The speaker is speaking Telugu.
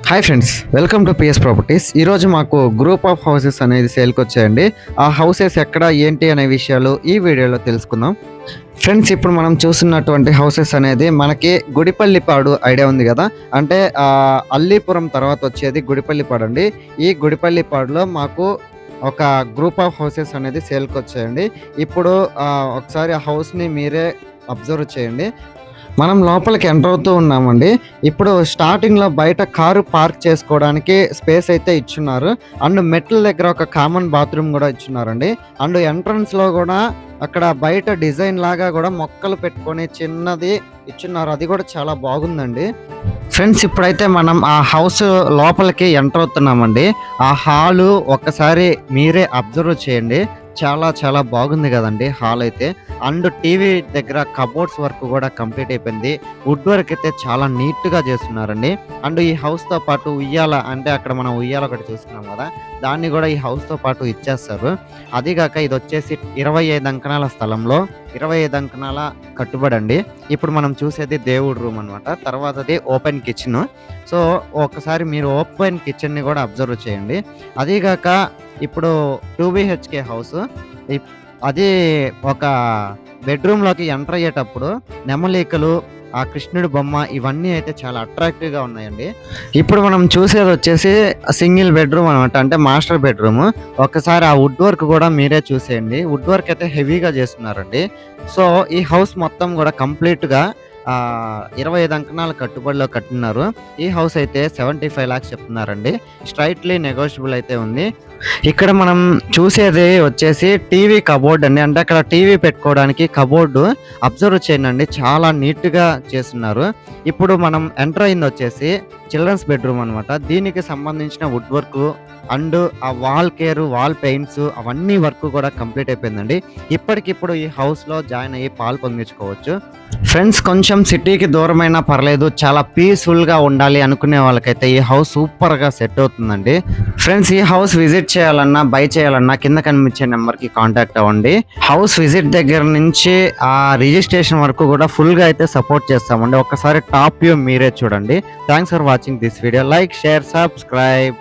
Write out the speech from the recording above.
Hi friends, welcome to PS properties. ఈరోజు మాకు గ్రూప్ ఆఫ్ హౌసెస్ అనేది సేల్కి వచ్చాయండి. ఆ హౌసెస్ ఎక్కడ ఏంటి అనే విషయాలు ఈ వీడియోలో తెలుసుకుందాం. ఫ్రెండ్స్, ఇప్పుడు మనం చూస్తున్నటువంటి హౌసెస్ అనేది మనకి గుడిపల్లిపాడు ఐడియా ఉంది కదా, అంటే అల్లీపురం తర్వాత వచ్చేది గుడిపల్లిపాడు అండి. ఈ గుడిపల్లిపాడులో మాకు ఒక గ్రూప్ ఆఫ్ హౌసెస్ అనేది సేల్కి వచ్చాయండి. ఇప్పుడు ఒకసారి ఆ హౌస్ని మీరే అబ్జర్వ్ చేయండి. మనం లోపలికి ఎంటర్ అవుతూ ఉన్నామండి. ఇప్పుడు స్టార్టింగ్లో బయట కారు పార్క్ చేసుకోవడానికి స్పేస్ అయితే ఇచ్చున్నారు. అండ్ మెట్ల దగ్గర ఒక కామన్ బాత్రూమ్ కూడా ఇచ్చున్నారండి. అండ్ ఎంట్రన్స్లో కూడా అక్కడ బయట డిజైన్ లాగా కూడా మొక్కలు పెట్టుకొని చిన్నది ఇచ్చున్నారు. అది కూడా చాలా బాగుందండి. ఫ్రెండ్స్, ఇప్పుడైతే మనం ఆ హౌస్ లోపలికి ఎంటర్ అవుతున్నామండి. ఆ హాలు ఒక్కసారి మీరే అబ్జర్వ్ చేయండి. చాలా చాలా బాగుంది కదండి హాల్ అయితే. అండ్ టీవీ దగ్గర కబోర్డ్స్ వర్క్ కూడా కంప్లీట్ అయిపోయింది. వుడ్ వర్క్ అయితే చాలా నీట్గా చేస్తున్నారండి. అండ్ ఈ హౌస్తో పాటు ఉయ్యాల, అంటే అక్కడ మనం ఉయ్యాల ఒకటి చూస్తున్నాం కదా, దాన్ని కూడా ఈ హౌస్తో పాటు ఇచ్చేస్తారు. అదిగాక ఇది వచ్చేసి 25 అంకణాల స్థలంలో 25 అంకణాల కట్టుబడి అండి. ఇప్పుడు మనం చూసేది దేవుడి రూమ్ అనమాట. తర్వాతది ఓపెన్ కిచెన్. సో ఒకసారి మీరు ఓపెన్ కిచెన్ని కూడా అబ్జర్వ్ చేయండి. అదిగాక ఇప్పుడు 2 BHK హౌస్. అది ఒక బెడ్రూమ్లోకి ఎంటర్ అయ్యేటప్పుడు నెమలికలు, ఆ కృష్ణుడి బొమ్మ, ఇవన్నీ అయితే చాలా అట్రాక్టివ్గా ఉన్నాయండి. ఇప్పుడు మనం చూసేది వచ్చేసి సింగిల్ బెడ్రూమ్ అనమాట, అంటే మాస్టర్ బెడ్రూమ్. ఒకసారి ఆ వుడ్ వర్క్ కూడా మీరే చూసేయండి. వుడ్ వర్క్ అయితే హెవీగా చేస్తున్నారండి. సో ఈ హౌస్ మొత్తం కూడా కంప్లీట్గా 25 అంకణాల కట్టుబడిలో కట్టినారు. ఈ హౌస్ అయితే 75 lakhs చెప్తున్నారండి. స్ట్రైట్లీ నెగోషియబుల్ అయితే ఉంది. ఇక్కడ మనం చూసేది వచ్చేసి టీవీ కబోర్డ్ అండి, అంటే అక్కడ టీవీ పెట్టుకోవడానికి కబోర్డు అబ్జర్వ్ చేయండి, చాలా నీట్గా చేస్తున్నారు. ఇప్పుడు మనం ఎంటర్ అయింది వచ్చేసి చిల్డ్రన్స్ బెడ్రూమ్ అనమాట. దీనికి సంబంధించిన వుడ్ వర్క్ అండ్ ఆ వాల్ కేర్, వాల్ పెయింట్స్, అవన్నీ వర్క్ కూడా కంప్లీట్ అయిపోయిందండి. ఇప్పటికిప్పుడు ఈ హౌస్లో జాయిన్ అయ్యి పాలు పొంగించుకోవచ్చు. ఫ్రెండ్స్, కొంచెం సిటీకి దూరమైనా పర్లేదు, చాలా పీస్ఫుల్గా ఉండాలి అనుకునే వాళ్ళకైతే ఈ హౌస్ సూపర్గా సెట్ అవుతుందండి. ఫ్రెండ్స్, ఈ హౌస్ విజిట్ చేయాలన్నా, బై చేయాలన్నా కింద కనిపించే నెంబర్కి కాంటాక్ట్ అవ్వండి. హౌస్ విజిట్ దగ్గర నుంచి ఆ రిజిస్ట్రేషన్ వరకు కూడా ఫుల్గా అయితే సపోర్ట్ చేస్తామండి. ఒకసారి టాప్ వ్యూ మీరే చూడండి. Thanks for watching this video. Like, share, subscribe.